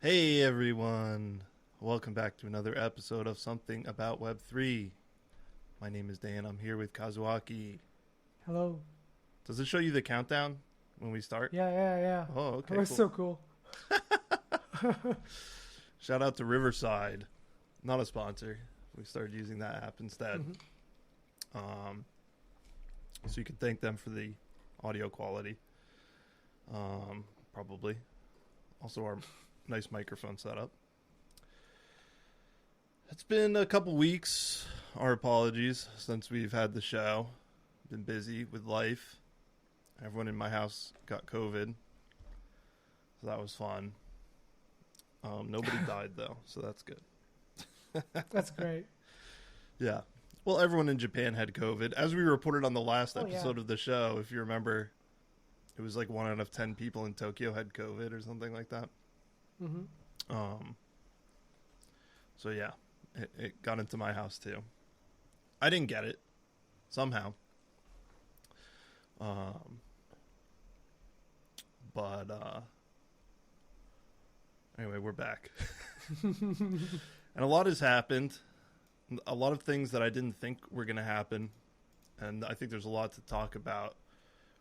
Hey everyone, welcome back to another episode of Something About Web3. My name is Dan, I'm here with Kazuaki. Hello. Does it show you the countdown when we start? Yeah. Oh, okay, That was cool. so cool. Shout out to Riverside, not a sponsor. We started using that app instead. So you can thank them for the audio quality. Probably. Also our nice microphone setup. It's been a couple weeks. Our apologies since we've had the show. Been busy with life. Everyone in my house got COVID, so that was fun. Nobody died though, so that's good. That's great. Yeah. Well, everyone in Japan had COVID. As we reported on the last episode Yeah. of the show, if you remember, it was like 1 out of 10 people in Tokyo had COVID or something like that. So yeah, it got into my house too. I didn't get it somehow. But anyway, we're back. And a lot has happened. A lot of things that I didn't think were going to happen. And I think there's a lot to talk about.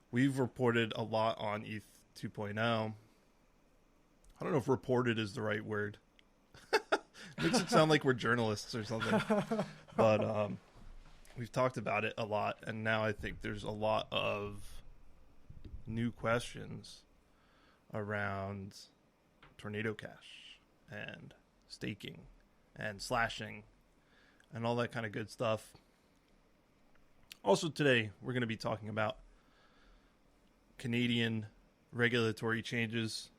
We've reported a lot on ETH 2.0. I don't know if reported is the right word. Makes it sound like we're journalists or something. But we've talked about it a lot. And now I think there's a lot of new questions around Torpedo'd Cash and staking and slashing and all that kind of good stuff. Also today, we're going to be talking about Canadian regulatory changes.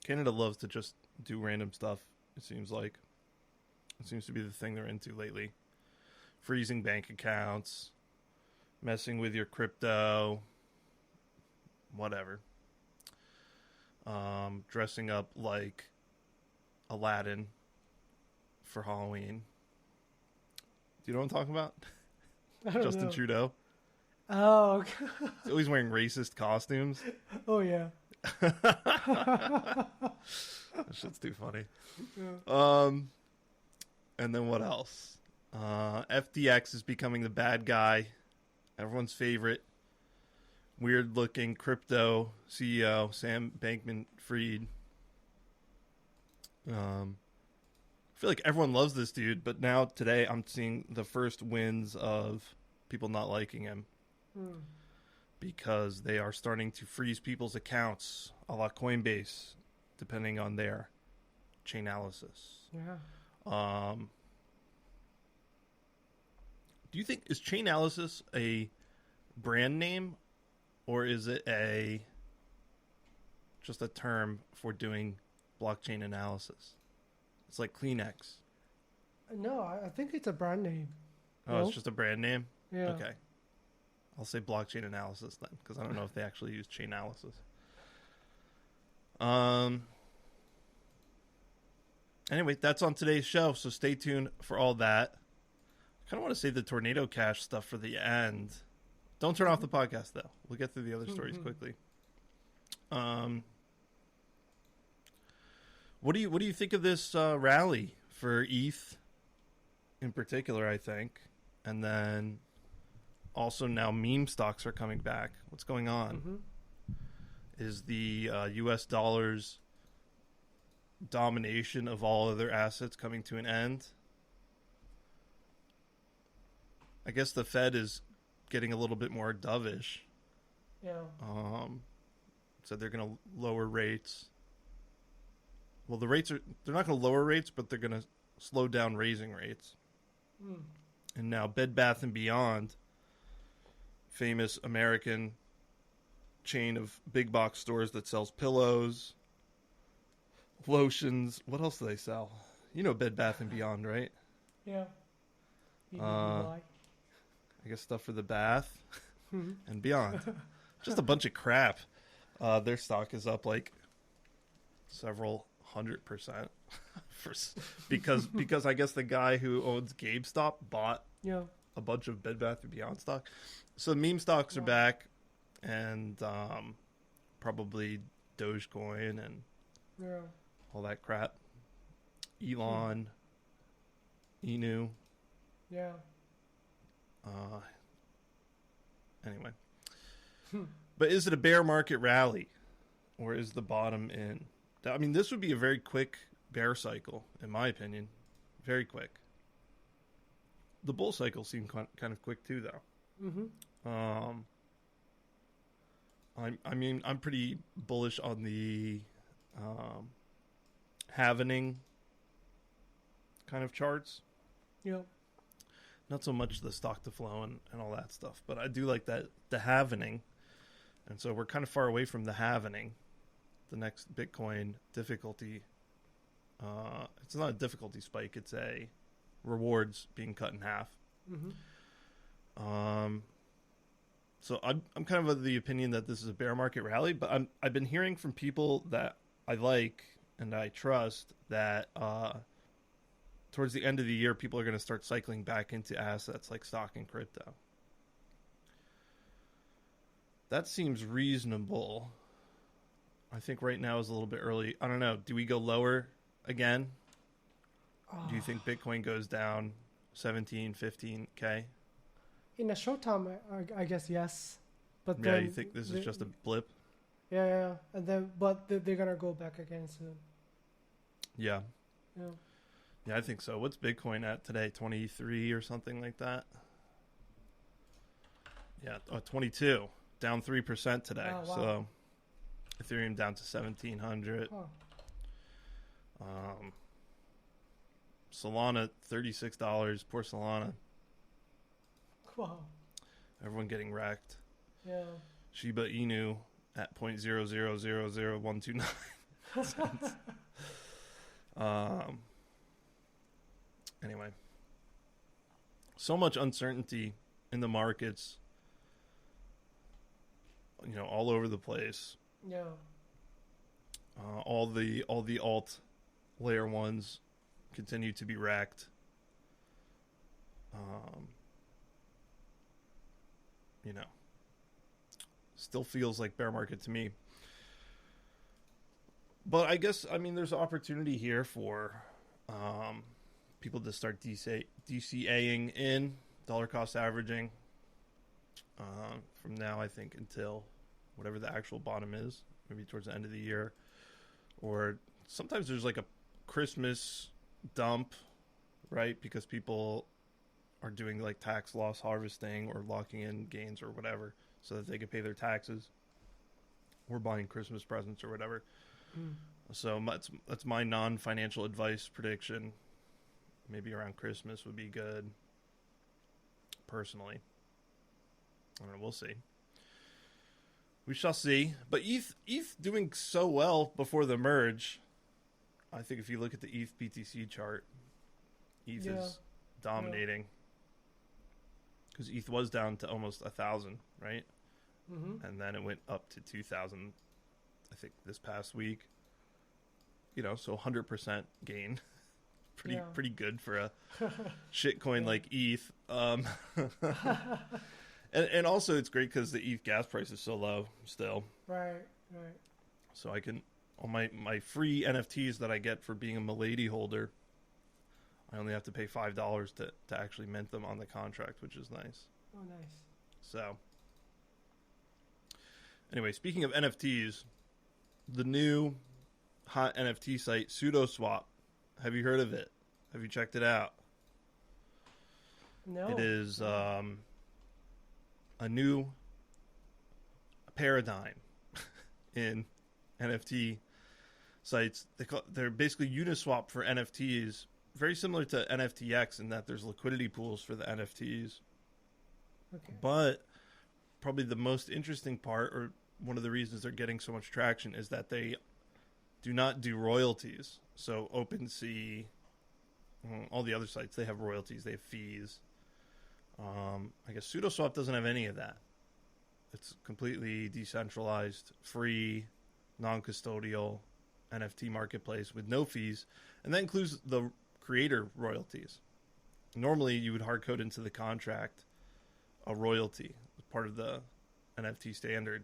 Canada loves to just do random stuff, it seems like. It seems to be the thing they're into lately. Freezing bank accounts, messing with your crypto, whatever. Dressing up like Aladdin for Halloween. Do you know what I'm talking about? I don't Justin know. Trudeau. Oh, okay. He's always wearing racist costumes. Oh yeah. That shit's too funny. Yeah. And then what else? FTX is becoming the bad guy. Everyone's favorite. Weird looking crypto CEO, Sam Bankman-Fried. I feel like everyone loves this dude, but now today I'm seeing the first wins of people not liking him. Because they are starting to freeze people's accounts a la Coinbase, depending on their chain analysis. Yeah. Do you think, is chain analysis a brand name, or is it just a term for doing blockchain analysis? It's like Kleenex. No, I think it's a brand name. Oh, No? it's just a brand name? Yeah. Okay. I'll say blockchain analysis then, because I don't know if they actually use chain analysis. Anyway, that's on today's show, so stay tuned for all that. I kind of want to save the Torpedo'd Cash stuff for the end. Don't turn off the podcast, though. We'll get through the other stories quickly. What do you think of this rally for ETH in particular, I think? And then also now meme stocks are coming back. What's going on? Is the US dollar's domination of all other assets coming to an end? I guess the Fed is getting a little bit more dovish. Yeah. So they're going to lower rates. Well, they're not going to lower rates, but they're going to slow down raising rates. And now Bed Bath & Beyond, famous American chain of big box stores that sells pillows, lotions. What else do they sell? You know Bed Bath & Beyond, right? Yeah. I guess stuff for the bath and beyond. Just a bunch of crap. Their stock is up like several 100% because I guess the guy who owns GameStop bought Yeah. a bunch of Bed Bath & Beyond stock. So meme stocks are back, and probably Dogecoin and Yeah. all that crap. Elon, Inu. Yeah. Anyway. But is it a bear market rally? Or is the bottom in? I mean, this would be a very quick bear cycle, in my opinion. Very quick. The bull cycle seemed kind of quick too, though. Mm-hmm. I'm pretty bullish on the halvening kind of charts. Yeah. Not so much the stock to flow and all that stuff, but I do like that the halvening. And so we're kind of far away from the halvening. The next Bitcoin difficulty. It's not a difficulty spike. It's a rewards being cut in half. Mm-hmm. So I'm kind of the opinion that this is a bear market rally, but I've been hearing from people that I like and I trust that towards the end of the year, people are going to start cycling back into assets like stock and crypto. That seems reasonable. I think right now is a little bit early. I don't know. Do we go lower again? Do you think Bitcoin goes down 17, 15K? In the short term, I guess yes. But Yeah, then you think this is just a blip? Yeah. And then, but they're gonna go back again soon. Yeah. Yeah. Yeah, I think so. What's Bitcoin at today? 23 or something like that? Yeah, 22. Down 3% today. Oh, wow. So Ethereum down to 1,700. Oh. Solana, $36. Poor Solana. Wow. Everyone getting wrecked. Yeah. Shiba Inu at 0.0000129 cents. Anyway. So much uncertainty in the markets. You know, all over the place. Yeah. All the alt layer ones continue to be wrecked. You know, still feels like bear market to me. But I guess, I mean, there's opportunity here for people to start DCAing in, dollar cost averaging, from now, I think, until whatever the actual bottom is, maybe towards the end of the year. Or sometimes there's like a Christmas dump, right? Because people are doing like tax loss harvesting or locking in gains or whatever so that they can pay their taxes or buying Christmas presents or whatever. So that's my non-financial advice prediction. Maybe around Christmas would be good, personally. I don't know, we'll see. We shall see. But ETH doing so well before the merge. I think if you look at the ETH BTC chart, ETH is dominating. Because ETH was down to almost 1,000, right? Mm-hmm. And then it went up to 2,000, I think, this past week. You know, so 100% gain. Pretty good for a shitcoin like ETH. And also it's great because the ETH gas price is so low still. Right. So I can, on my free NFTs that I get for being a Milady holder, I only have to pay $5 to actually mint them on the contract, which is nice. Oh, nice. So, anyway, speaking of NFTs, the new hot NFT site, SudoSwap. Have you heard of it? Have you checked it out? No. It is a new paradigm in NFT sites. They're basically Uniswap for NFTs. Very similar to NFTX in that there's liquidity pools for the NFTs. Okay. But probably the most interesting part, or one of the reasons they're getting so much traction, is that they do not do royalties. So OpenSea, all the other sites, they have royalties, they have fees. I guess SudoSwap doesn't have any of that. It's completely decentralized, free, non-custodial NFT marketplace with no fees. And that includes the creator royalties. Normally, you would hard code into the contract a royalty as part of the NFT standard,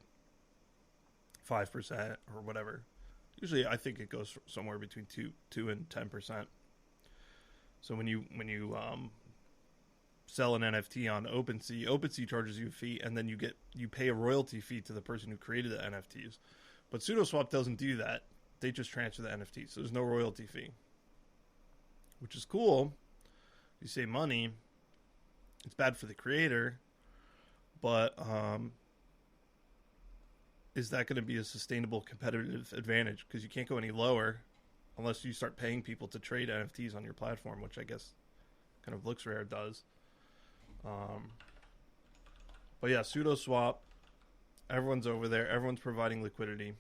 5% or whatever. Usually, I think it goes somewhere between 2 and 10%. So when you sell an NFT on OpenSea, OpenSea charges you a fee, and then you pay a royalty fee to the person who created the NFTs. But SudoSwap doesn't do that. They just transfer the NFTs. So there's no royalty fee, which is cool. You save money. It's bad for the creator, but is that going to be a sustainable competitive advantage? Because you can't go any lower unless you start paying people to trade NFTs on your platform, which I guess kind of looks rare it does. But yeah, SudoSwap, everyone's over there. Everyone's providing liquidity.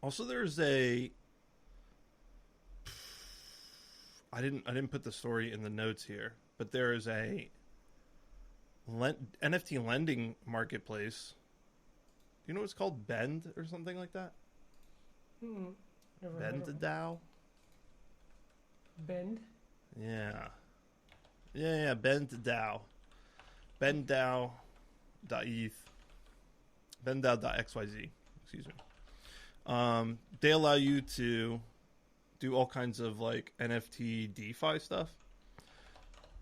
Also, there's I didn't put the story in the notes here, but there is a NFT lending marketplace. Do you know what it's called? Bend or something like that? Bend the DAO? Bend? Yeah. Bend the DAO. BendDAO.eth. BendDAO.xyz. Excuse me. They allow you to do all kinds of like NFT DeFi stuff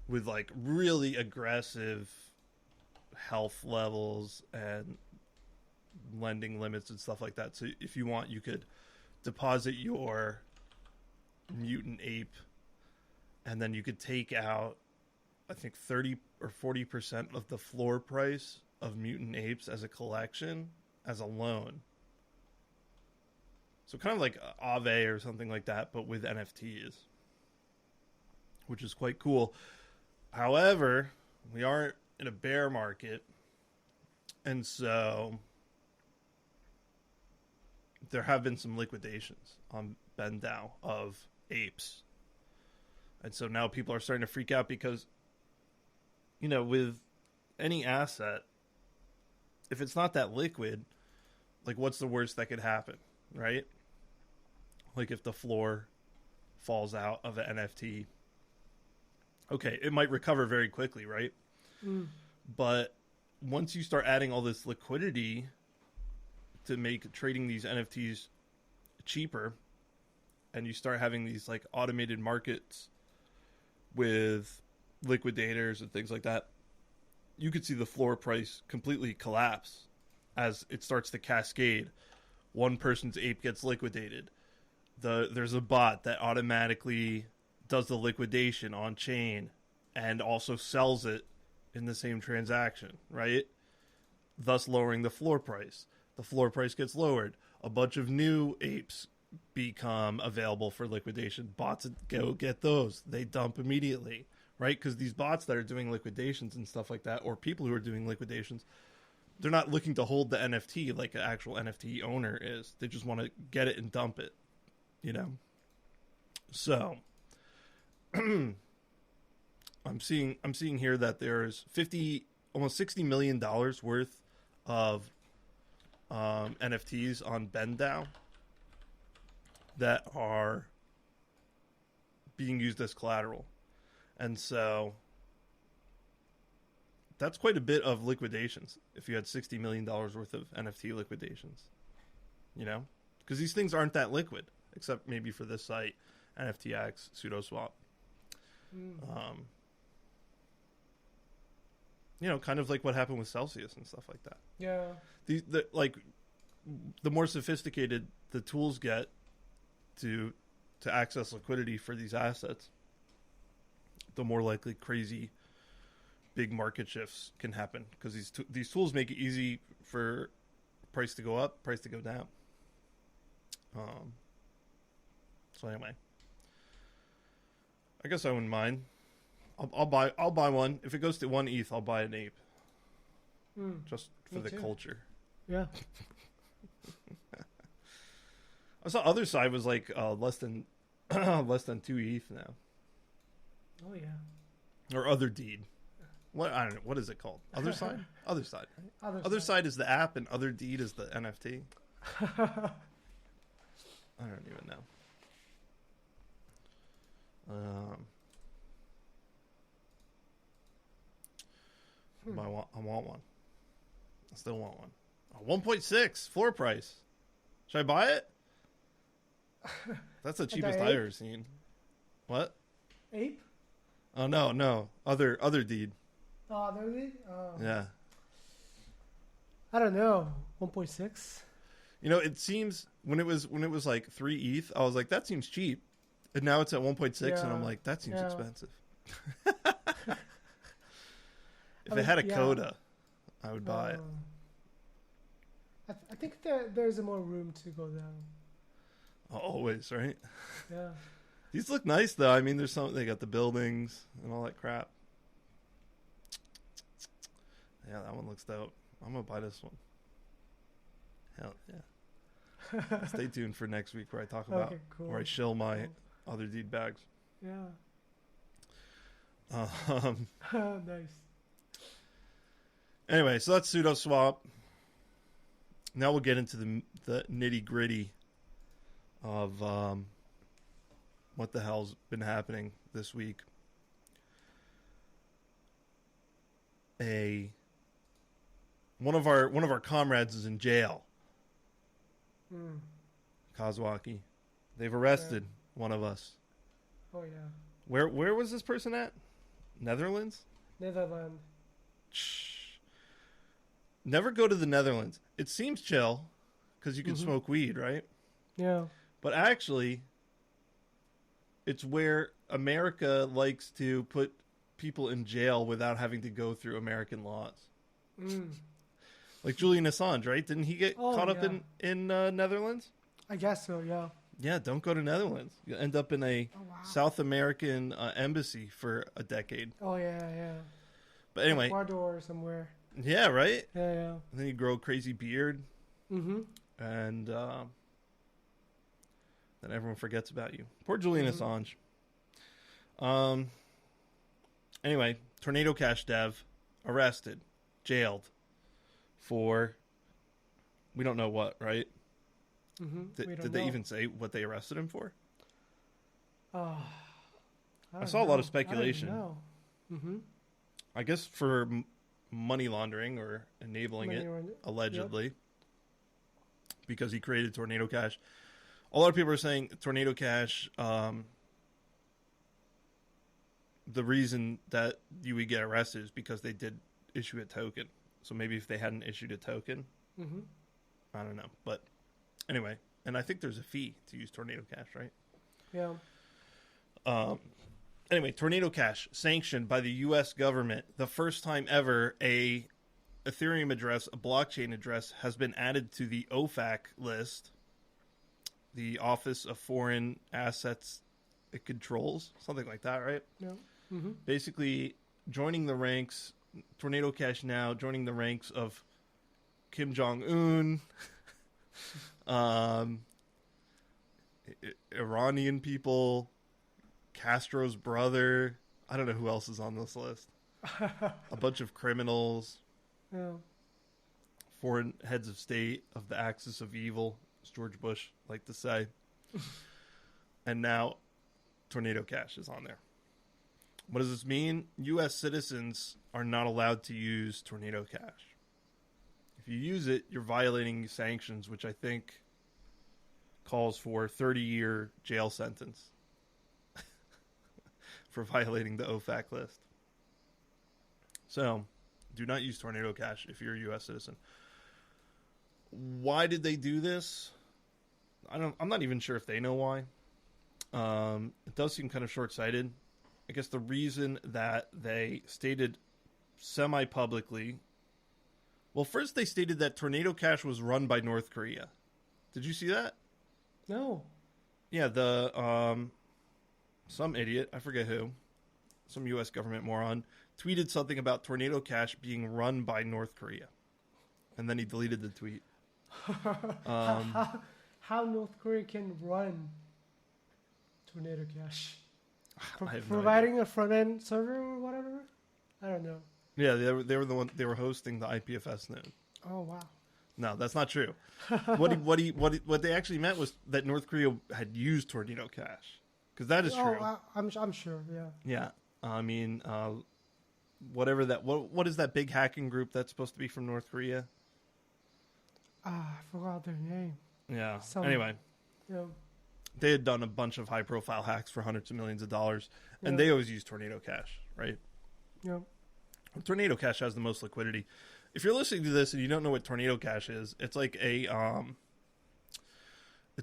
with like really aggressive health levels and lending limits and stuff like that. So if you want, you could deposit your mutant ape, and then you could take out, I think, 30 or 40% of the floor price of mutant apes as a collection as a loan. So kind of like Aave or something like that, but with NFTs, which is quite cool. However, we are in a bear market, and so there have been some liquidations on BendDAO of apes. And so now people are starting to freak out because, you know, with any asset, if it's not that liquid, like what's the worst that could happen, right? Like if the floor falls out of an NFT, okay, it might recover very quickly, right? But once you start adding all this liquidity to make trading these NFTs cheaper, and you start having these like automated markets with liquidators and things like that, you could see the floor price completely collapse as it starts to cascade. One person's ape gets liquidated. There's a bot that automatically does the liquidation on chain and also sells it in the same transaction, right? Thus lowering the floor price. The floor price gets lowered. A bunch of new apes become available for liquidation. Bots go get those. They dump immediately, right? Because these bots that are doing liquidations and stuff like that, or people who are doing liquidations, they're not looking to hold the NFT like an actual NFT owner is. They just want to get it and dump it, you know? So I'm seeing here that there's almost $60 million worth of NFTs on BendDAO that are being used as collateral. And so that's quite a bit of liquidations if you had $60 million worth of NFT liquidations, you know? Because these things aren't that liquid, except maybe for this site, NFTX, SudoSwap. You know, kind of like what happened with Celsius and stuff like that. Yeah. The more sophisticated the tools get to access liquidity for these assets, the more likely crazy big market shifts can happen, because these tools make it easy for price to go up, price to go down. So anyway, I guess I wouldn't mind. I'll buy one. If it goes to 1 ETH, I'll buy an ape. Just for the culture. Yeah. I saw other side was like less than 2 ETH now. Oh yeah. Or other deed. What, I don't know, what is it called? Other side? Other side, right? Other side is the app and other deed is the NFT. I don't even know. I want one. I still want one. Oh, 1.6 floor price. Should I buy it? That's the cheapest I've ever seen. What? Ape? Oh no. Other deed. Oh, other deed? Yeah. I don't know. 1.6. You know, it seems when it was like 3 ETH, I was like, that seems cheap. And now it's at 1.6 and I'm like, that seems expensive. If it had a coda, I would buy it. I think there's more room to go down. Always, right? Yeah. These look nice though. I mean, they got the buildings and all that crap. Yeah, that one looks dope. I'm gonna buy this one. Hell yeah. Stay tuned for next week where I talk about where I shill my other deed bags. Yeah. Nice. Anyway, so that's pseudo swap. Now we'll get into the nitty gritty of what the hell's been happening this week. One of our comrades is in jail. Kazwaki. They've arrested one of us. Oh yeah. Where was this person at? Netherlands? Netherlands. Never go to the Netherlands. It seems chill because you can smoke weed, right? Yeah. But actually, it's where America likes to put people in jail without having to go through American laws. Like Julian Assange, right? Didn't he get caught up in Netherlands? I guess so, yeah. Yeah, don't go to Netherlands. You'll end up in a South American embassy for a decade. Oh, yeah. But anyway. Ecuador or somewhere. Yeah, right? Yeah. And then you grow a crazy beard. Mm-hmm. And then everyone forgets about you. Poor Julian Assange. Anyway, Torpedo'd Cash dev arrested, jailed for we don't know what, right? Did they even say what they arrested him for? I saw a lot of speculation. I guess for money laundering or enabling it, allegedly, because he created Torpedo'd Cash. A lot of people are saying Torpedo'd Cash, the reason that you would get arrested is because they did issue a token. So maybe if they hadn't issued a token, I don't know. But anyway, and I think there's a fee to use Torpedo'd Cash, right? Yeah. Anyway, Torpedo'd Cash sanctioned by the U.S. government. The first time ever a Ethereum address, a blockchain address, has been added to the OFAC list, the Office of Foreign Assets It Controls, something like that, right? Yeah. Basically, joining the ranks, Torpedo'd Cash now joining the ranks of Kim Jong-un, Iranian people, Castro's brother. I don't know who else is on this list. A bunch of criminals. Yeah. Foreign heads of state of the axis of evil, as George Bush liked to say. And now Torpedo'd Cash is on there. What does this mean? U.S. citizens are not allowed to use Torpedo'd Cash. If you use it, you're violating sanctions, which I think calls for a 30-year jail sentence for violating the OFAC list. So, do not use Torpedo'd Cash if you're a U.S. citizen. Why did they do this? I'm not even sure if they know why. It does seem kind of short-sighted. I guess the reason that they stated semi-publicly... Well, first they stated that Torpedo'd Cash was run by North Korea. Did you see that? No. Yeah, some idiot, I forget who, some U.S. government moron, tweeted something about Torpedo'd Cash being run by North Korea. And then he deleted the tweet. How North Korea can run Torpedo'd Cash? Providing a front-end server or whatever? I don't know. Yeah, they were the one. They were hosting the IPFS node. Oh wow! No, that's not true. What they actually meant was that North Korea had used Torpedo'd Cash, because that is true. I'm sure. Yeah. Yeah, I mean, whatever that. What is that big hacking group that's supposed to be from North Korea? forgot their name. Yeah. Anyway, Yeah. they had done a bunch of high-profile hacks for hundreds of millions of dollars, and they always use Torpedo'd Cash, right? Yeah. Torpedo'd Cash has the most liquidity. If you're listening to this and you don't know what Torpedo'd Cash is, it's like it's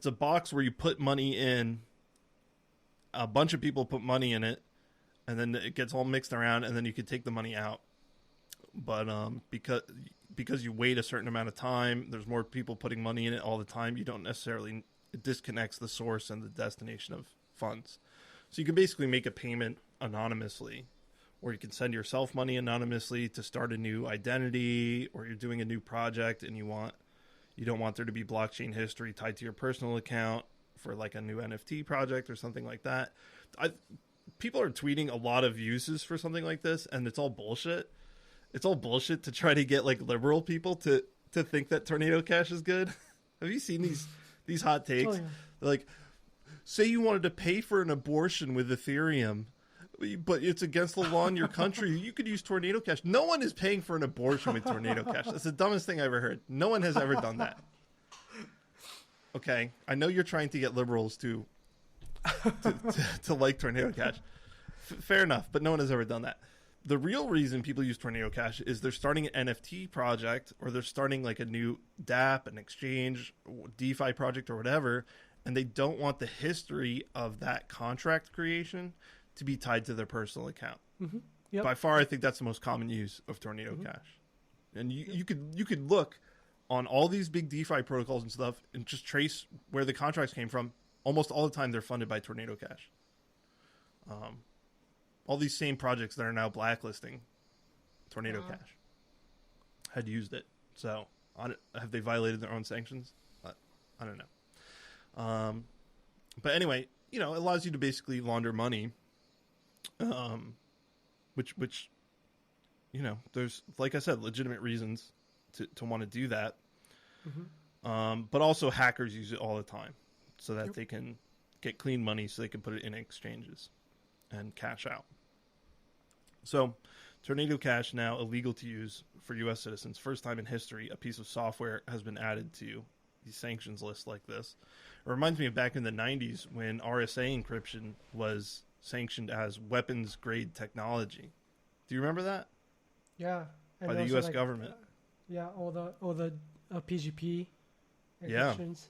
a box where you put money in. A bunch of people put money in it, and then it gets all mixed around, and then you can take the money out. But because you wait a certain amount of time, there's more people putting money in it all the time. You don't necessarily, it disconnects the source and the destination of funds. So you can basically make a payment anonymously, or you can send yourself money anonymously to start a new identity, or you're doing a new project and you don't want there to be blockchain history tied to your personal account for like a new NFT project or something like that. People are tweeting a lot of uses for something like this, and it's all bullshit. It's all bullshit to try to get like liberal people to think that Torpedo'd Cash is good. Have you seen these hot takes? Oh, yeah. They're like, say you wanted to pay for an abortion with Ethereum, but it's against the law in your country. You could use Torpedo'd Cash. No one is paying for an abortion with Torpedo'd Cash. That's the dumbest thing I ever heard. No one has ever done that. Okay, I know you're trying to get liberals to like Torpedo'd Cash. Fair enough, but no one has ever done that. The real reason people use Torpedo'd Cash is they're starting an NFT project, or they're starting like a new DApp, an exchange, DeFi project, or whatever, and they don't want the history of that contract creation to be tied to their personal account. Mm-hmm. Yep. By far, I think that's the most common use of Torpedo'd Cash. And you could look on all these big DeFi protocols and stuff and just trace where the contracts came from. Almost all the time, they're funded by Torpedo'd Cash. All these same projects that are now blacklisting Torpedo'd Cash had used it. So have they violated their own sanctions? I don't know. But anyway, it allows you to basically launder money, which there's, like I said, legitimate reasons to want to do that. Mm-hmm. But also hackers use it all the time so that they can get clean money so they can put it in exchanges and cash out. So Torpedo'd Cash now illegal to use for U.S. citizens. First time in history, a piece of software has been added to the sanctions list like this. It reminds me of back in the 90s when RSA encryption was sanctioned as weapons-grade technology. Do you remember that? Yeah. And by the U.S. government. All the PGP encryptions.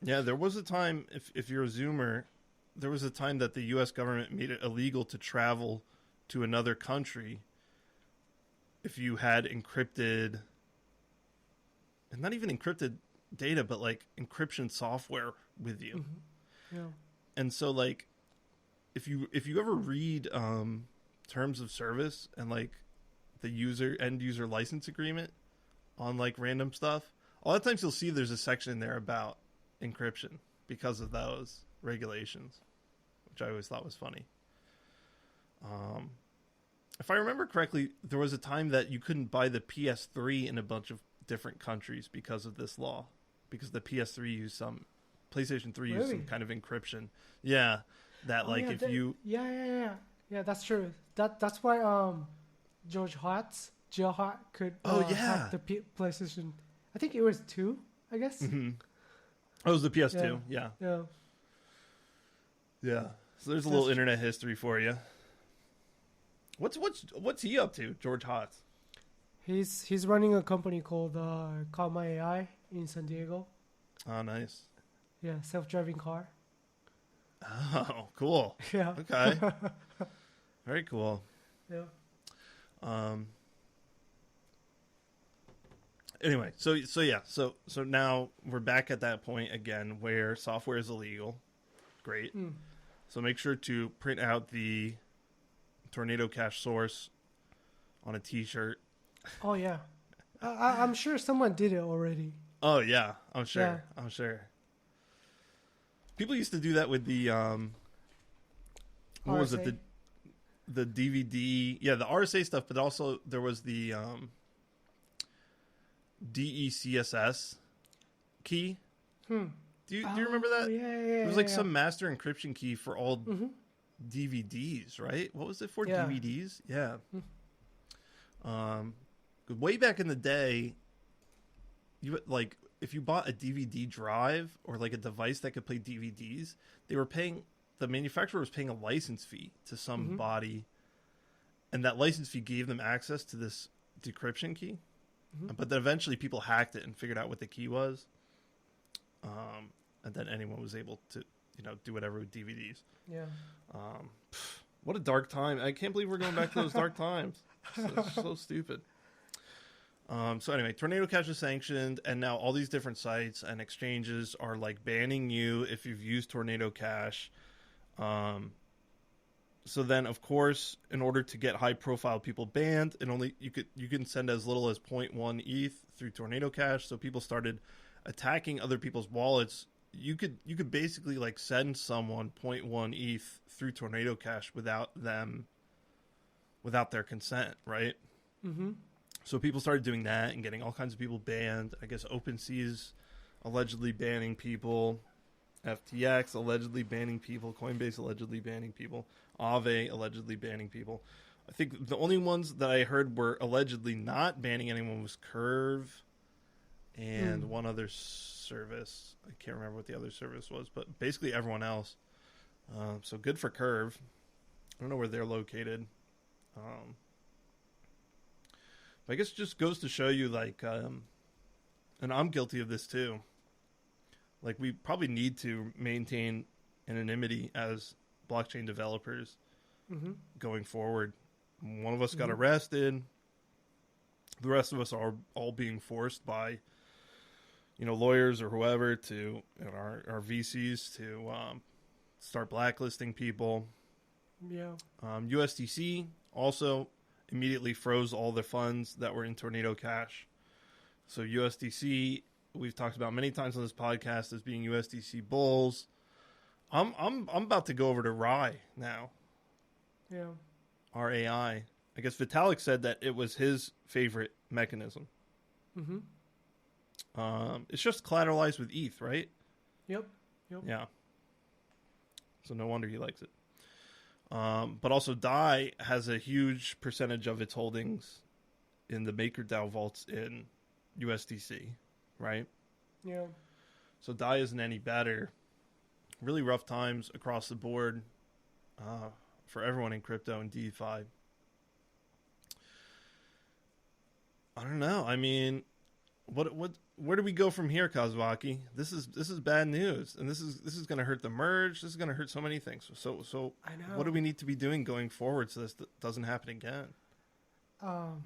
Yeah, there was a time, if you're a Zoomer, there was a time that the U.S. government made it illegal to travel to another country if you had encrypted, and not even encrypted data, but like encryption software with you. Mm-hmm. Yeah. And so like, if you ever read terms of service and like the end user license agreement on like random stuff, a lot of times you'll see there's a section in there about encryption because of those regulations, which I always thought was funny. If I remember correctly, there was a time that you couldn't buy the PS3 in a bunch of different countries because of this law, because the PS3 used PlayStation 3 used some kind of encryption. Yeah, that Yeah, that's true. That's why George Hotz could hack the PlayStation. I think it was 2, I guess. Mm-hmm. Oh, it was the PS2. Yeah. So there's a little internet history for you. What's he up to, George Hotz? He's running a company called Comma AI in San Diego. Oh, nice. Yeah, self-driving car. Oh, cool. Yeah. Okay. Very cool. Yeah. Anyway, so now we're back at that point again where software is illegal. Great. So make sure to print out the Torpedo'd Cash source on a T-shirt. Oh yeah, I'm sure someone did it already. Oh yeah, I'm sure. Yeah. I'm sure. People used to do that with the what RSA? Was it? The DVD, the RSA stuff, but also there was the DECSS key. Do you remember that? Yeah. It was like some master encryption key for all DVDs, right? What was it for? Yeah. DVDs? Yeah. Way back in the day, if you bought a DVD drive or like a device that could play DVDs, the manufacturer was paying a license fee to somebody, and that license fee gave them access to this decryption key. But then eventually people hacked it and figured out what the key was. And then anyone was able to, do whatever with DVDs. Yeah. What a dark time. I can't believe we're going back to those dark times. It's so stupid. So anyway, Tornado Cash is sanctioned, and now all these different sites and exchanges are like banning you if you've used Tornado Cash. So then, of course, in order to get high-profile people banned, and you can send as little as 0.1 ETH through Tornado Cash. So people started attacking other people's wallets. You could basically like send someone 0.1 ETH through Tornado Cash without their consent, right? Mm-hmm. So people started doing that and getting all kinds of people banned. I guess OpenSea's allegedly banning people. FTX allegedly banning people. Coinbase allegedly banning people. Aave allegedly banning people. I think the only ones that I heard were allegedly not banning anyone was Curve and one other service. I can't remember what the other service was, but basically everyone else. So good for Curve. I don't know where they're located. I guess it just goes to show you, like, and I'm guilty of this too. Like, we probably need to maintain anonymity as blockchain developers going forward. One of us got arrested. The rest of us are all being forced by, lawyers or whoever to, our VCs to start blacklisting people. Yeah. USDC also immediately froze all the funds that were in Tornado Cash. So USDC, we've talked about many times on this podcast as being USDC bulls. I'm about to go over to RAI now. Yeah. RAI. I guess Vitalik said that it was his favorite mechanism. Mm-hmm. It's just collateralized with ETH, right? Yep. Yeah. So no wonder he likes it. But also DAI has a huge percentage of its holdings in the MakerDAO vaults in USDC, right? Yeah. So DAI isn't any better. Really rough times across the board for everyone in crypto and DeFi. I don't know. I mean, where do we go from here, Kazuaki? This is bad news, and this is going to hurt the merge. This is going to hurt so many things. So I know. What do we need to be doing going forward so this doesn't happen again? I'm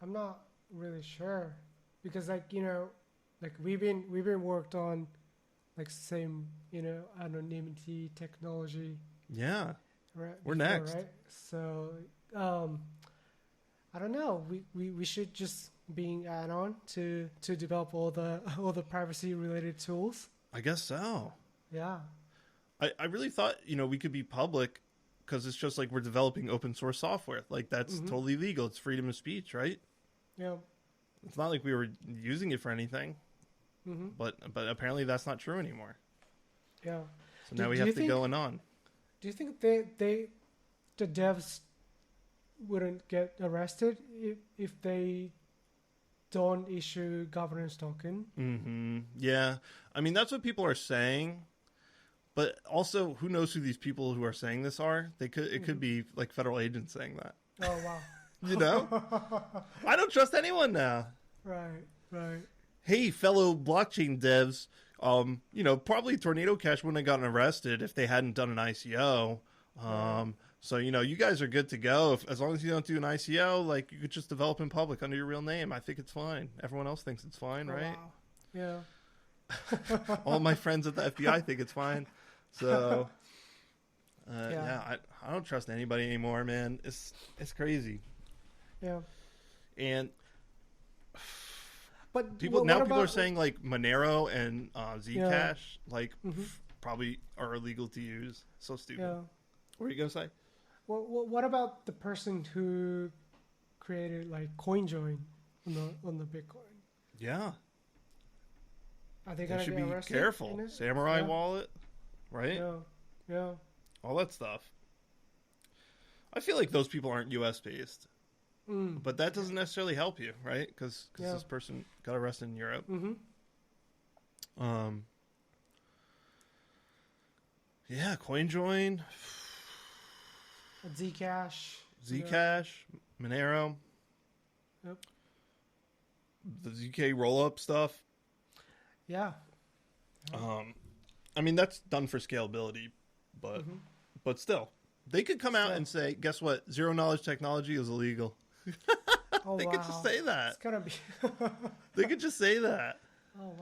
not really sure because, we've been worked on, same anonymity technology. Yeah, right. We're before, next. Right? So I don't know. We should just being anon to develop all the privacy related tools. I guess so. Yeah. I really thought, we could be public because it's just like we're developing open source software. Like that's totally legal. It's freedom of speech, right? Yeah. It's not like we were using it for anything. Mm-hmm. But apparently that's not true anymore. Yeah. So now we have to go anon. Do you think the devs wouldn't get arrested if they don't issue governance token? Mm-hmm. Yeah. I mean, that's what people are saying. But also, who knows who these people who are saying this are? It could be like federal agents saying that. Oh, wow. I don't trust anyone now. Right. Hey, fellow blockchain devs, probably Tornado Cash wouldn't have gotten arrested if they hadn't done an ICO. So, you guys are good to go. As long as you don't do an ICO, like, you could just develop in public under your real name. I think it's fine. Everyone else thinks it's fine, right? Wow. Yeah. All my friends at the FBI think it's fine. So, I don't trust anybody anymore, man. It's crazy. Yeah. And but people are saying, like, Monero and Zcash, probably are illegal to use. So stupid. Yeah. What are you going to say? Well, what about the person who created CoinJoin on the Bitcoin? Yeah. Are they gonna should get be arrested? Careful. Samurai wallet, right? Yeah. All that stuff. I feel like those people aren't U.S. based, but that doesn't necessarily help you, right? Because this person got arrested in Europe. Mm-hmm. Yeah, CoinJoin, Zcash, Zcash, Monero. Yep. The ZK roll-up stuff. Yeah. I mean, that's done for scalability, but still, they could come out and say, guess what? Zero knowledge technology is illegal. Oh, they could just say that. It's gonna be. They could just say that. Oh,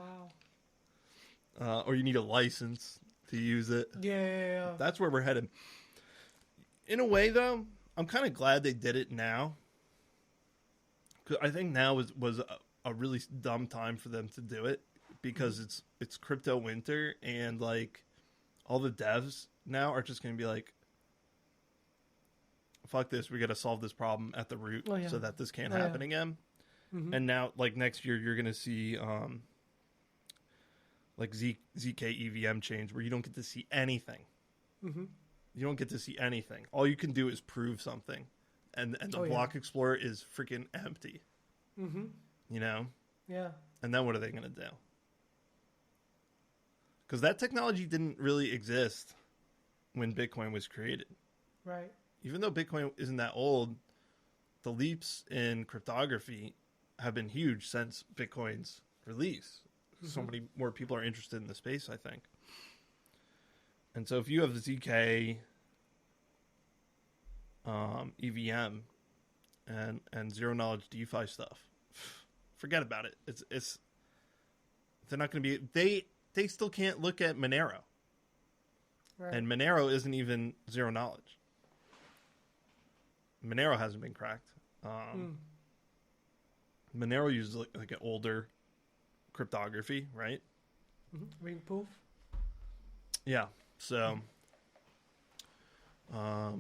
wow. Or you need a license to use it. Yeah. That's where we're headed. In a way, though, I'm kind of glad they did it now. 'Cause I think now was a really dumb time for them to do it, because it's crypto winter, and like all the devs now are just going to be like, fuck this, we got to solve this problem at the root so that this can't happen again. Mm-hmm. And now, like next year, you're going to see like ZK EVM change where you don't get to see anything. Mm-hmm. You don't get to see anything. All you can do is prove something, and the block explorer is freaking empty. Mm-hmm. You know? Yeah. And then what are they going to do? Because that technology didn't really exist when Bitcoin was created. Right. Even though Bitcoin isn't that old, the leaps in cryptography have been huge since Bitcoin's release. Mm-hmm. So many more people are interested in the space, I think. And so if you have the ZK EVM and zero knowledge DeFi stuff, forget about it. It's they're not going to be. They still can't look at Monero, right. And Monero isn't even zero knowledge. Monero hasn't been cracked. Monero uses like an older cryptography, right? Mm-hmm. Ring proof. Yeah. So, I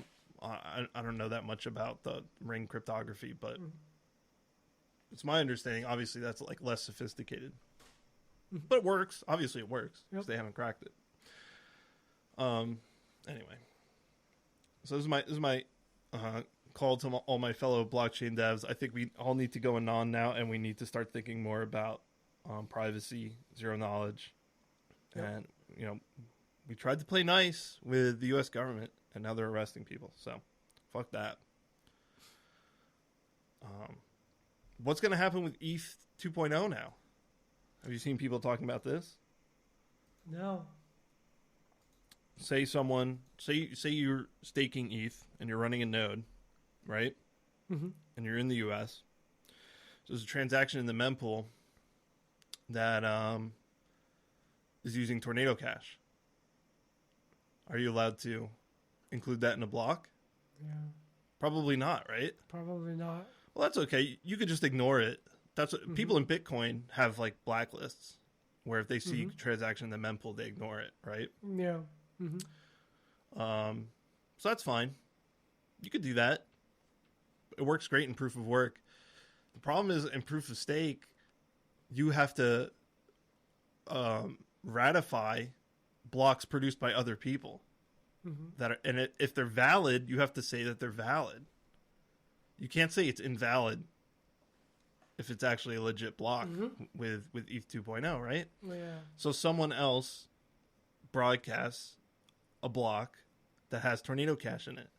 don't know that much about the ring cryptography, but it's my understanding. Obviously, that's like less sophisticated, but it works. Obviously, it works because they haven't cracked it. Anyway, so this is my call to all my fellow blockchain devs. I think we all need to go anon now, and we need to start thinking more about privacy, zero knowledge, and we tried to play nice with the U.S. government, and now they're arresting people. So, fuck that. What's going to happen with ETH 2.0 now? Have you seen people talking about this? No. Say you're staking ETH and you're running a node, right? Mm-hmm. And you're in the U.S. So there's a transaction in the mempool that is using Torpedo'd Cash. Are you allowed to include that in a block? Yeah. Probably not, right? Probably not. Well, that's okay. You could just ignore it. That's what people in Bitcoin have, like blacklists, where if they see transaction in the mempool, they ignore it, right? Yeah. Mm-hmm. So that's fine. You could do that. It works great in proof of work. The problem is in proof of stake, you have to ratify blocks produced by other people if they're valid, you have to say that they're valid. You can't say it's invalid if it's actually a legit block with ETH 2.0, right? Yeah. So someone else broadcasts a block that has Torpedo'd Cash in it,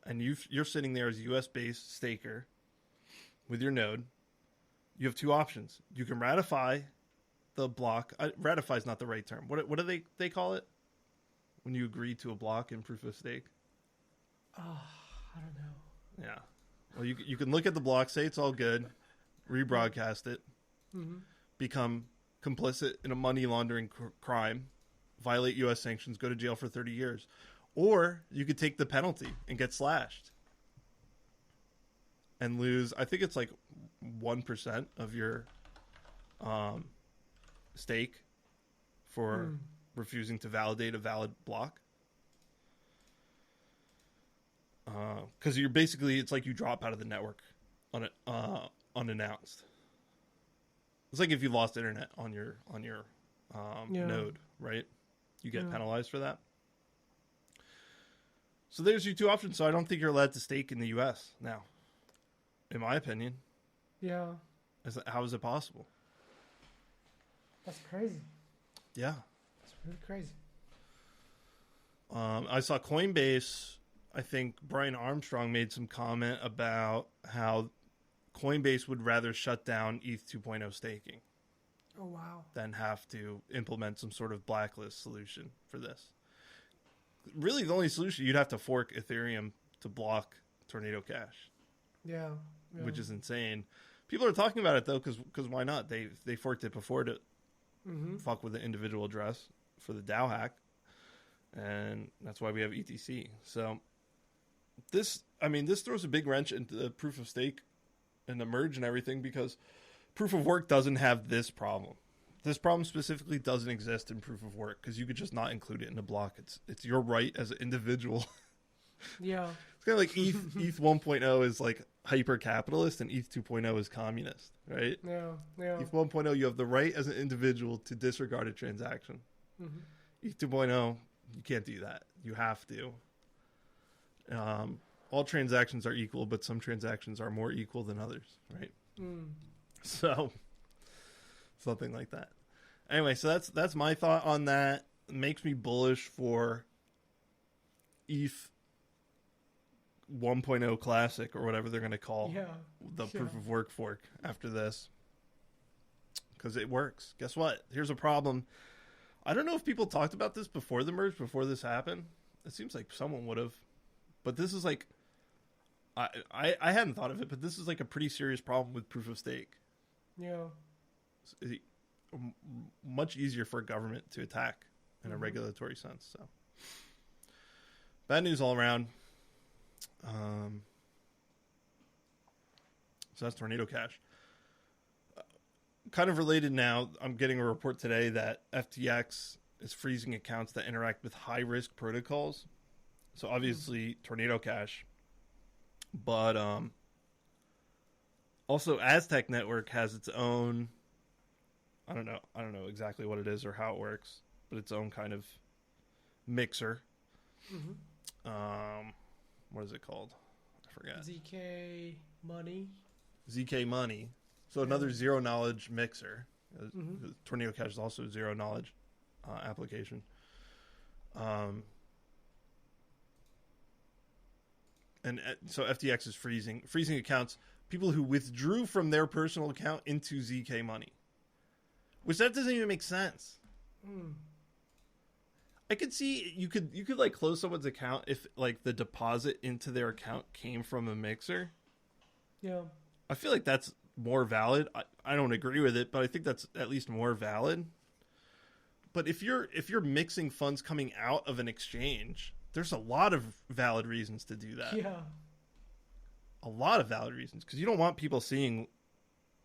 and you're sitting there as a US based staker with your node. You have two options. You can ratify the block. Ratify is not the right term. What do they call it when you agree to a block in proof of stake? Oh, I don't know. Yeah. Well, you can look at the block, say it's all good, rebroadcast it, become complicit in a money laundering crime, violate U.S. sanctions, go to jail for 30 years. Or you could take the penalty and get slashed and lose, I think it's like 1% of your stake for refusing to validate a valid block. Because you're basically, it's like you drop out of the network unannounced. It's like if you lost internet on your node, right? You get penalized for that. So there's your two options. So I don't think you're allowed to stake in the U.S. now, in my opinion. Yeah. How is it possible? That's crazy. Yeah. It's really crazy. I saw Coinbase. I think Brian Armstrong made some comment about how Coinbase would rather shut down ETH 2.0 staking. Oh, wow. Than have to implement some sort of blacklist solution for this. Really, the only solution, you'd have to fork Ethereum to block Torpedo'd Cash. Yeah. Which is insane. People are talking about it, though, because why not? They forked it before to fuck with the individual address for the DAO hack. And that's why we have ETC. So this throws a big wrench into the proof of stake and the merge and everything, because proof of work doesn't have this problem. This problem specifically doesn't exist in proof of work because you could just not include it in the block. It's your right as an individual. Yeah. It's kind of like ETH 1.0 is like hyper capitalist and ETH 2.0 is communist, right? Yeah. ETH 1.0, you have the right as an individual to disregard a transaction. ETH 2.0, you can't do that. You have to. All transactions are equal, but some transactions are more equal than others, right? So something like that. Anyway, so that's my thought on that. It makes me bullish for ETH 1.0 Classic, or whatever they're going to call the proof of work fork after this, because it works. Guess what? Here's a problem. I don't know if people talked about this before the merge, before this happened. It seems like someone would have, but this is like, I hadn't thought of it, but this is like a pretty serious problem with proof of stake. Yeah. It's much easier for a government to attack in a regulatory sense. So bad news all around. So that's Torpedo'd Cash. Kind of related now, I'm getting a report today that FTX is freezing accounts that interact with high-risk protocols. So obviously Torpedo'd Cash, but also Aztec Network has its own, I don't know exactly what it is or how it works, but its own kind of mixer. What is it called? I forgot. ZK Money. So another zero knowledge mixer. Torpedo'd Cash is also a zero knowledge application. And so FTX is freezing accounts, people who withdrew from their personal account into ZK Money, which that doesn't even make sense. I could see you could like close someone's account if like the deposit into their account came from a mixer. Yeah. I feel like that's more valid. I don't agree with it, but I think that's at least more valid. But if you're mixing funds coming out of an exchange, there's a lot of valid reasons to do that. Yeah. A lot of valid reasons, because you don't want people seeing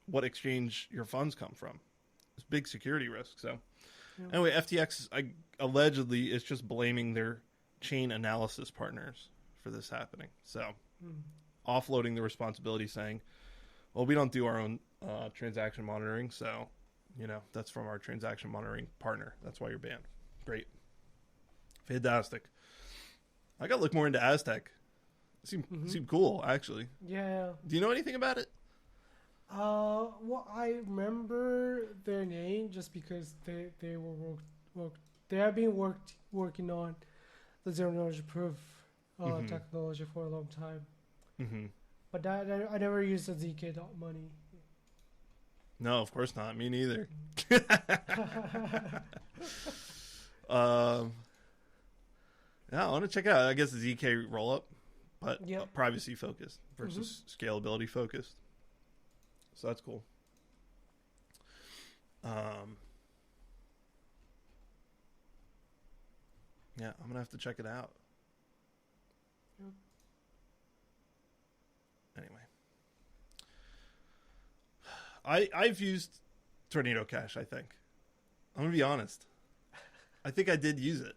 what exchange your funds come from. It's a big security risk. So anyway, FTX allegedly is just blaming their chain analysis partners for this happening. So offloading the responsibility, saying, well, we don't do our own transaction monitoring, so, that's from our transaction monitoring partner. That's why you're banned. Great. Fantastic. I got to look more into Aztec. Seemed cool, actually. Yeah. Do you know anything about it? Well, I remember their name just because they were they have been working on the zero knowledge proof technology for a long time. But I never used the ZK money. No, of course not. Me neither. Yeah, I want to check out. I guess the ZK rollup, but privacy focused versus scalability focused. So that's cool. Yeah, I'm gonna have to check it out. Anyway, I've used Torpedo'd Cash. I think I'm gonna be honest. I think I did use it,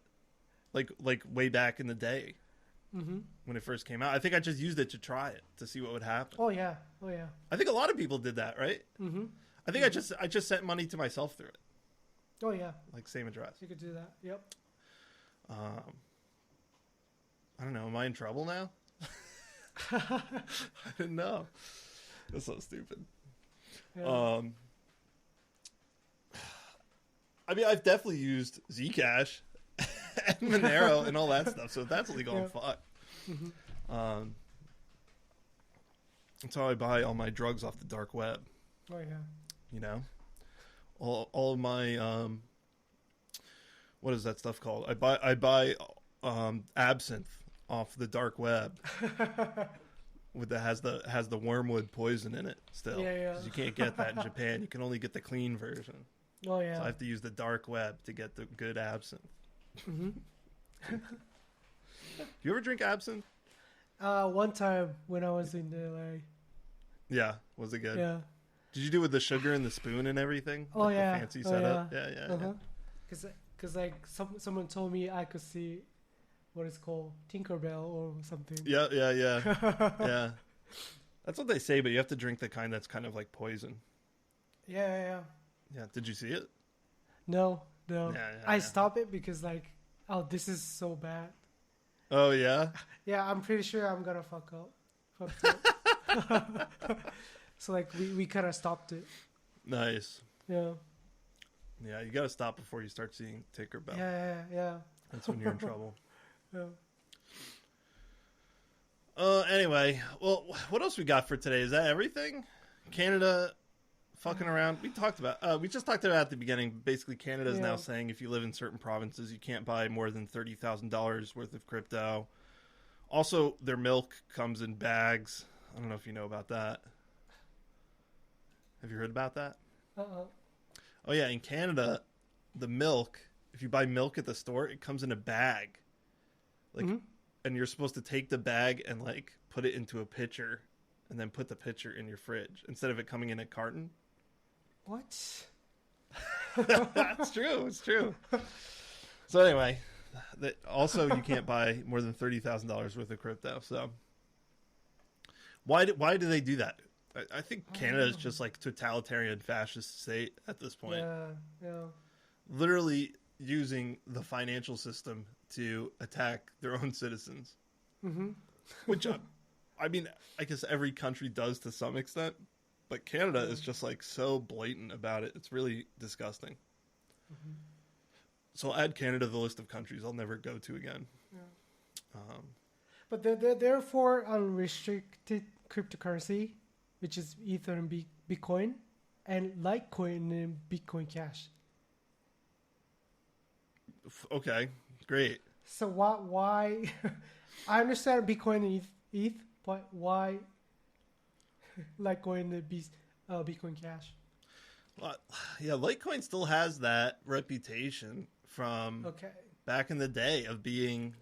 like way back in the day when it first came out. I think I just used it to try it to see what would happen. Oh yeah. I think a lot of people did that, right? I think I just sent money to myself through it. Oh yeah. Like same address. You could do that. Yep. I don't know. Am I in trouble now? I didn't know. That's so stupid. Yeah. I mean, I've definitely used Zcash and Monero and all that stuff, so that's legal. Yeah. I'm fucked. Mm-hmm. That's how I buy all my drugs off the dark web. Oh yeah. You know, all of my what is that stuff called? I buy absinthe off the dark web with has the wormwood poison in it still. Yeah. 'Cause you can't get that in Japan. You can only get the clean version. Oh yeah. So I have to use the dark web to get the good absinthe. Mm-hmm. You ever drink absinthe? One time when I was in LA. Yeah, was it good? Yeah. Did you do it with the sugar and the spoon and everything? Oh, Like yeah. the fancy Oh, setup. yeah. Yeah. Uh-huh. Cause like someone told me I could see what is called Tinkerbell or something. Yeah. Yeah. That's what they say, but you have to drink the kind that's kind of like poison. Yeah. Yeah. Did you see it? No. Yeah, I stopped it because like, oh, this is so bad. Oh yeah. Yeah, I'm pretty sure I'm gonna fuck up. So like we kind of stopped it. Nice. Yeah. Yeah, you got to stop before you start seeing Tinkerbell. Yeah. That's when you're in trouble. Yeah. Anyway, well, what else we got for today? Is that everything? Canada fucking around. We just talked about at the beginning. Basically, Canada is now saying if you live in certain provinces, you can't buy more than $30,000 worth of crypto. Also, their milk comes in bags. I don't know if you know about that. Have you heard about that? Oh yeah, in Canada, the milk, if you buy milk at the store, it comes in a bag. Like, and you're supposed to take the bag and like put it into a pitcher and then put the pitcher in your fridge instead of it coming in a carton. What? It's true. So anyway, also you can't buy more than $30,000 worth of crypto. So why do they do that? I think Canada is just like totalitarian fascist state at this point. Yeah. Literally using the financial system to attack their own citizens. Mm-hmm. Which, I mean, I guess every country does to some extent, but Canada is just like so blatant about it. It's really disgusting. Mm-hmm. So I'll add Canada to the list of countries I'll never go to again. Yeah. But they're for unrestricted cryptocurrency, which is Ether and Bitcoin, and Litecoin and Bitcoin Cash. Okay, great. So why? I understand Bitcoin and ETH, but why Litecoin and Bitcoin Cash? Yeah, Litecoin still has that reputation from back in the day of being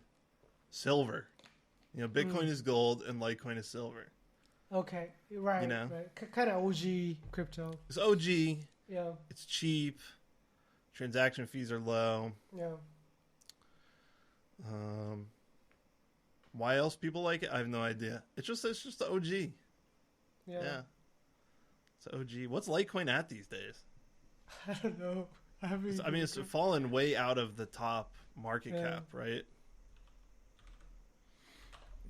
silver. You know, Bitcoin is gold and Litecoin is silver. Okay, right. You know? Right. Kind of OG crypto. It's OG. Yeah. It's cheap. Transaction fees are low. Yeah. Why else people like it? I have no idea. It's just the OG. Yeah. It's OG. What's Litecoin at these days? I don't know. I mean, it's fallen way out of the top market cap, right?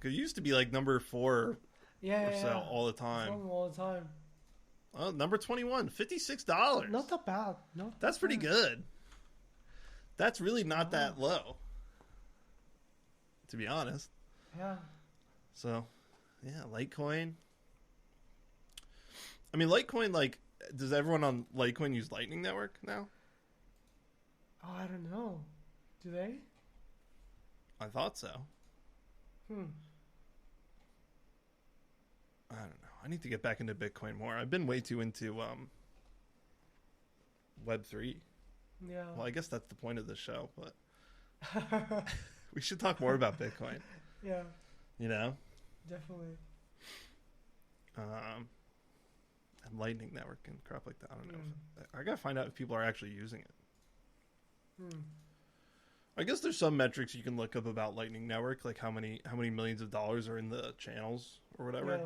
It used to be like number 4 so all the time. All the time. Oh, number 21, $56. Not that bad. That's pretty good. That's really not that low, to be honest. Yeah. So, yeah, Litecoin. I mean, Litecoin, like, does everyone on Litecoin use Lightning Network now? Oh, I don't know. Do they? I thought so. I don't know. I need to get back into Bitcoin more. I've been way too into Web3. Yeah. Well, I guess that's the point of the show, but we should talk more about Bitcoin. Yeah. You know? Definitely. And Lightning Network and crap like that. I don't know. I gotta find out if people are actually using it. I guess there's some metrics you can look up about Lightning Network, like how many millions of dollars are in the channels or whatever. Yeah.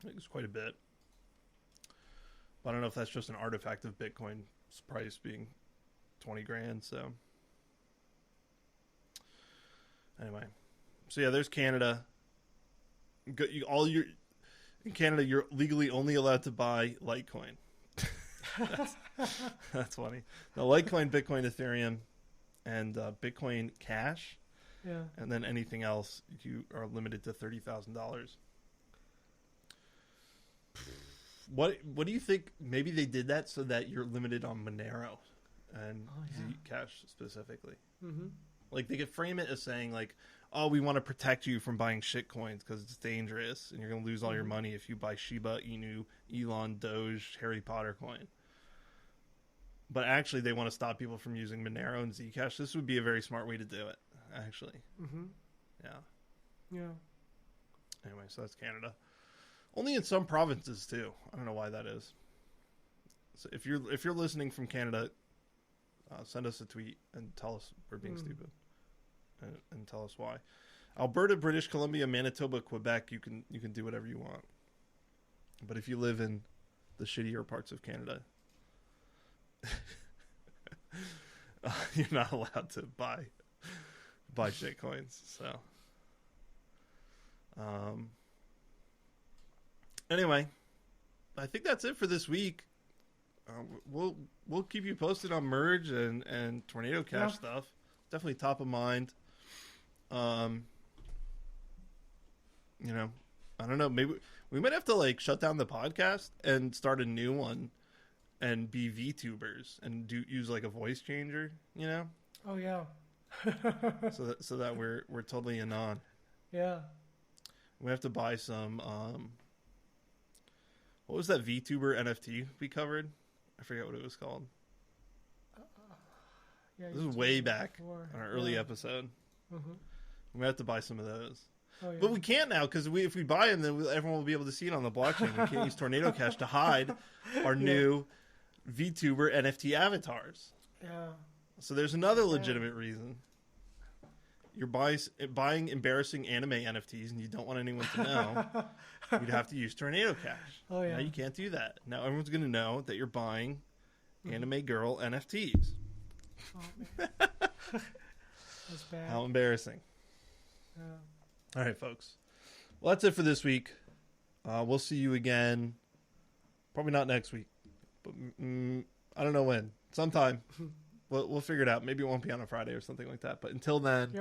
I think it's quite a bit. But I don't know if that's just an artifact of Bitcoin's price being 20 grand. So anyway, so yeah, there's Canada. In Canada, you're legally only allowed to buy Litecoin. That's funny. The Litecoin, Bitcoin, Ethereum, and Bitcoin Cash. Yeah. And then anything else, you are limited to $30,000. What do you think? Maybe they did that so that you're limited on Monero and Zcash specifically. Mm-hmm. Like they could frame it as saying like, oh, we want to protect you from buying shit coins because it's dangerous and you're going to lose all your money if you buy Shiba, Inu, Elon, Doge, Harry Potter coin. But actually, they want to stop people from using Monero and Zcash. This would be a very smart way to do it, actually. Mm-hmm. Yeah. Yeah. Anyway, so that's Canada. Only in some provinces too. I don't know why that is. So if you're listening from Canada, send us a tweet and tell us we're being stupid, and tell us why. Alberta, British Columbia, Manitoba, Quebec, you can do whatever you want. But if you live in the shittier parts of Canada, you're not allowed to buy shit coins. So, anyway, I think that's it for this week. We'll keep you posted on Merge and Tornado Cash stuff. Definitely top of mind. I don't know. Maybe we might have to like shut down the podcast and start a new one, and be VTubers and use like a voice changer. Oh yeah. so that we're totally anon. Yeah. We have to buy some. What was that VTuber NFT we covered? I forget what it was called. Yeah, this is way back on our early episode. Mm-hmm. We have to buy some of those. Oh, yeah. But we can't now because if we buy them, then everyone will be able to see it on the blockchain. We can't use Tornado Cash to hide our new VTuber NFT avatars. Yeah. So there's another legitimate reason. You're buying embarrassing anime NFTs and you don't want anyone to know. You'd have to use Tornado Cash. Oh, yeah. Now you can't do that. Now everyone's going to know that you're buying anime girl NFTs. Oh, man. That's bad. How embarrassing. Yeah. All right, folks. Well, that's it for this week. We'll see you again. Probably not next week, but I don't know when. Sometime. We'll figure it out. Maybe it won't be on a Friday or something like that. But until then,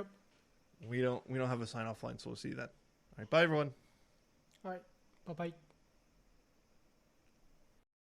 we don't have a sign off line, so we'll see you then. All right, bye everyone. All right. Bye-bye.